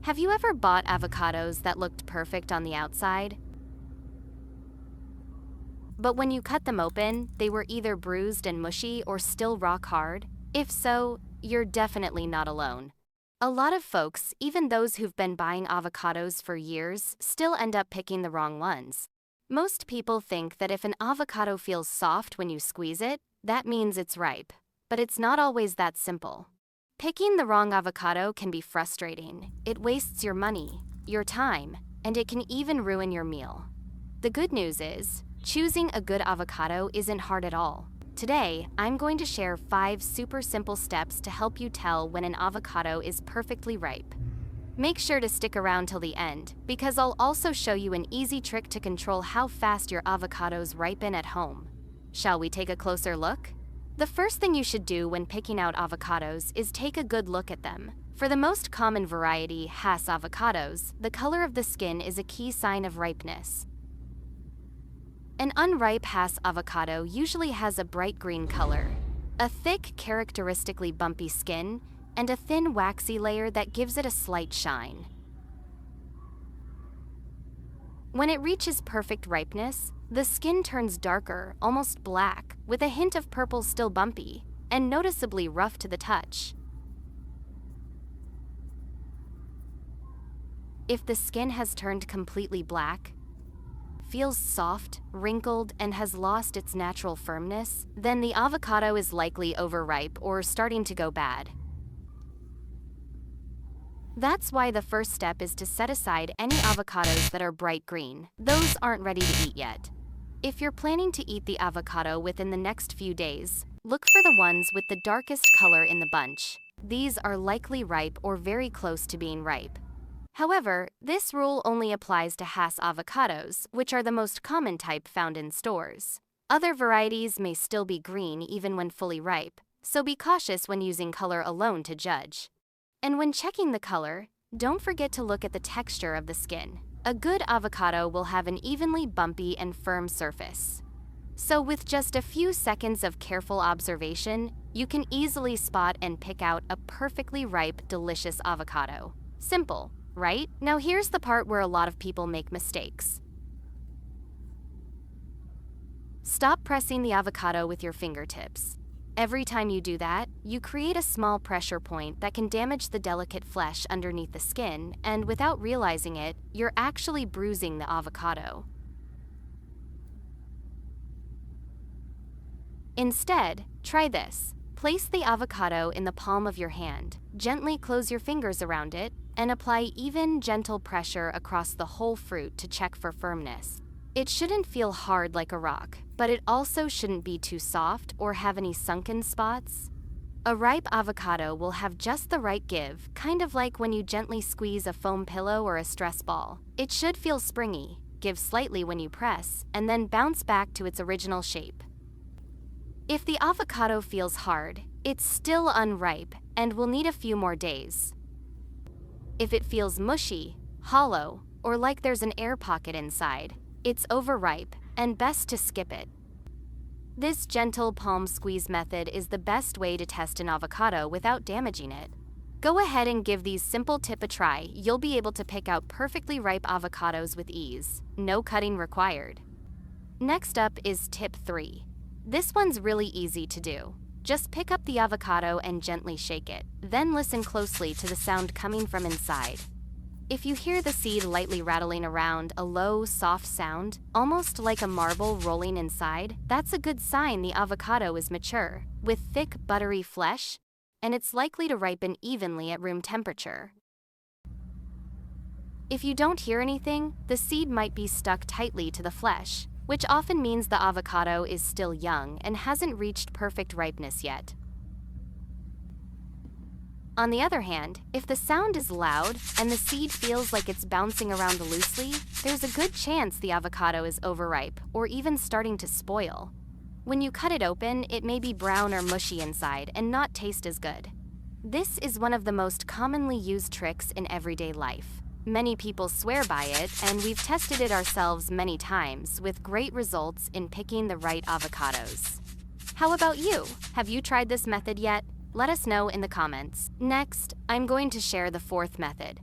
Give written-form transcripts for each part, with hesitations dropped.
Have you ever bought avocados that looked perfect on the outside, but when you cut them open, they were either bruised and mushy or still rock hard? If so, you're definitely not alone. A lot of folks, even those who've been buying avocados for years, still end up picking the wrong ones. Most people think that if an avocado feels soft when you squeeze it, that means it's ripe. But it's not always that simple. Picking the wrong avocado can be frustrating. It wastes your money, your time, and it can even ruin your meal. The good news is, choosing a good avocado isn't hard at all. Today, I'm going to share 5 super simple steps to help you tell when an avocado is perfectly ripe. Make sure to stick around till the end, because I'll also show you an easy trick to control how fast your avocados ripen at home. Shall we take a closer look? The first thing you should do when picking out avocados is take a good look at them. For the most common variety, Hass avocados, the color of the skin is a key sign of ripeness. An unripe Hass avocado usually has a bright green color, a thick, characteristically bumpy skin, and a thin, waxy layer that gives it a slight shine. When it reaches perfect ripeness, the skin turns darker, almost black, with a hint of purple still bumpy, and noticeably rough to the touch. If the skin has turned completely black, feels soft, wrinkled, and has lost its natural firmness, then the avocado is likely overripe or starting to go bad. That's why the first step is to set aside any avocados that are bright green. Those aren't ready to eat yet. If you're planning to eat the avocado within the next few days, look for the ones with the darkest color in the bunch. These are likely ripe or very close to being ripe. However, this rule only applies to Hass avocados, which are the most common type found in stores. Other varieties may still be green even when fully ripe, so be cautious when using color alone to judge. And when checking the color, don't forget to look at the texture of the skin. A good avocado will have an evenly bumpy and firm surface. So with just a few seconds of careful observation, you can easily spot and pick out a perfectly ripe, delicious avocado. Simple, right? Now here's the part where a lot of people make mistakes. Stop pressing the avocado with your fingertips. Every time you do that, you create a small pressure point that can damage the delicate flesh underneath the skin, and without realizing it, you're actually bruising the avocado. Instead, try this. Place the avocado in the palm of your hand, gently close your fingers around it, and apply even, gentle pressure across the whole fruit to check for firmness. It shouldn't feel hard like a rock, but it also shouldn't be too soft or have any sunken spots. A ripe avocado will have just the right give, kind of like when you gently squeeze a foam pillow or a stress ball. It should feel springy, give slightly when you press, and then bounce back to its original shape. If the avocado feels hard, it's still unripe and will need a few more days. If it feels mushy, hollow, or like there's an air pocket inside, it's overripe and best to skip it. This gentle palm squeeze method is the best way to test an avocado without damaging it. Go ahead and give these simple tips a try. You'll be able to pick out perfectly ripe avocados with ease. No cutting required. Next up is tip 3. This one's really easy to do. Just pick up the avocado and gently shake it. Then listen closely to the sound coming from inside. If you hear the seed lightly rattling around, a low, soft sound, almost like a marble rolling inside, that's a good sign the avocado is mature, with thick, buttery flesh, and it's likely to ripen evenly at room temperature. If you don't hear anything, the seed might be stuck tightly to the flesh, which often means the avocado is still young and hasn't reached perfect ripeness yet. On the other hand, if the sound is loud and the seed feels like it's bouncing around loosely, there's a good chance the avocado is overripe or even starting to spoil. When you cut it open, it may be brown or mushy inside and not taste as good. This is one of the most commonly used tricks in everyday life. Many people swear by it, and we've tested it ourselves many times with great results in picking the right avocados. How about you? Have you tried this method yet? Let us know in the comments. Next, I'm going to share the 4th method.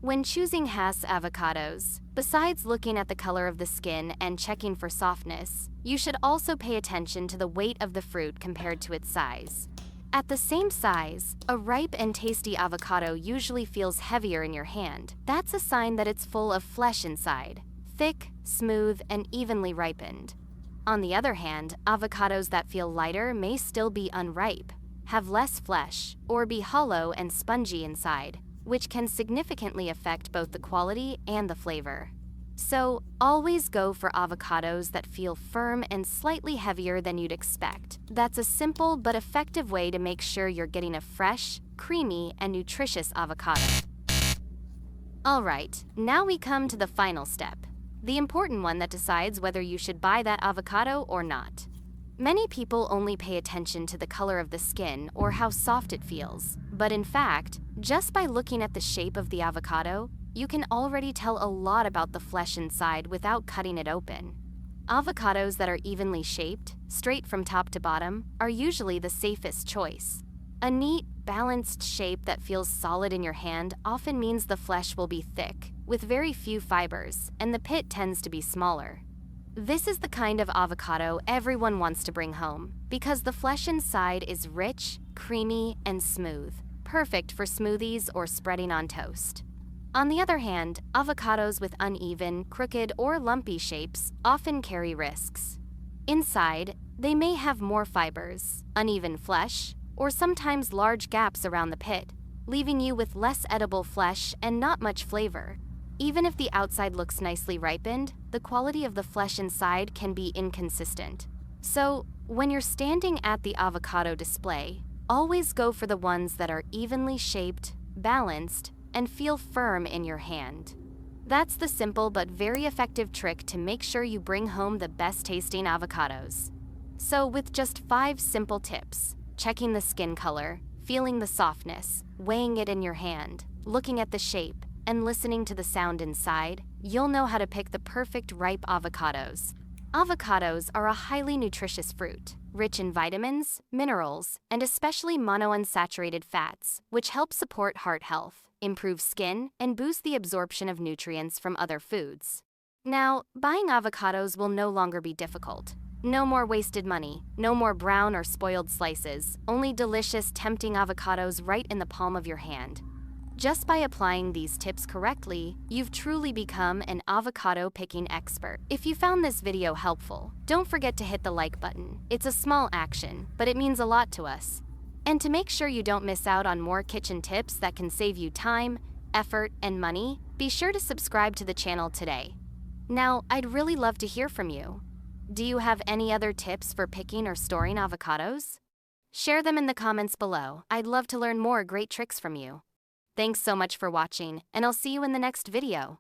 When choosing Hass avocados, besides looking at the color of the skin and checking for softness, you should also pay attention to the weight of the fruit compared to its size. At the same size, a ripe and tasty avocado usually feels heavier in your hand. That's a sign that it's full of flesh inside, thick, smooth, and evenly ripened. On the other hand, avocados that feel lighter may still be unripe, have less flesh, or be hollow and spongy inside, which can significantly affect both the quality and the flavor. So, always go for avocados that feel firm and slightly heavier than you'd expect. That's a simple but effective way to make sure you're getting a fresh, creamy, and nutritious avocado. Alright, now we come to the final step, the important one that decides whether you should buy that avocado or not. Many people only pay attention to the color of the skin or how soft it feels, but in fact, just by looking at the shape of the avocado, you can already tell a lot about the flesh inside without cutting it open. Avocados that are evenly shaped, straight from top to bottom, are usually the safest choice. A neat, balanced shape that feels solid in your hand often means the flesh will be thick, with very few fibers, and the pit tends to be smaller. This is the kind of avocado everyone wants to bring home, because the flesh inside is rich, creamy, and smooth, perfect for smoothies or spreading on toast. On the other hand, avocados with uneven, crooked, or lumpy shapes often carry risks. Inside, they may have more fibers, uneven flesh, or sometimes large gaps around the pit, leaving you with less edible flesh and not much flavor. Even if the outside looks nicely ripened, the quality of the flesh inside can be inconsistent. So, when you're standing at the avocado display, always go for the ones that are evenly shaped, balanced, and feel firm in your hand. That's the simple but very effective trick to make sure you bring home the best tasting avocados. So, with just 5 simple tips, checking the skin color, feeling the softness, weighing it in your hand, looking at the shape, and listening to the sound inside, you'll know how to pick the perfect ripe avocados. Avocados are a highly nutritious fruit, rich in vitamins, minerals, and especially monounsaturated fats, which help support heart health, improve skin, and boost the absorption of nutrients from other foods. Now, buying avocados will no longer be difficult. No more wasted money, no more brown or spoiled slices, only delicious, tempting avocados right in the palm of your hand. Just by applying these tips correctly, you've truly become an avocado picking expert. If you found this video helpful, don't forget to hit the like button. It's a small action, but it means a lot to us. And to make sure you don't miss out on more kitchen tips that can save you time, effort, and money, be sure to subscribe to the channel today. Now, I'd really love to hear from you. Do you have any other tips for picking or storing avocados? Share them in the comments below. I'd love to learn more great tricks from you. Thanks so much for watching, and I'll see you in the next video.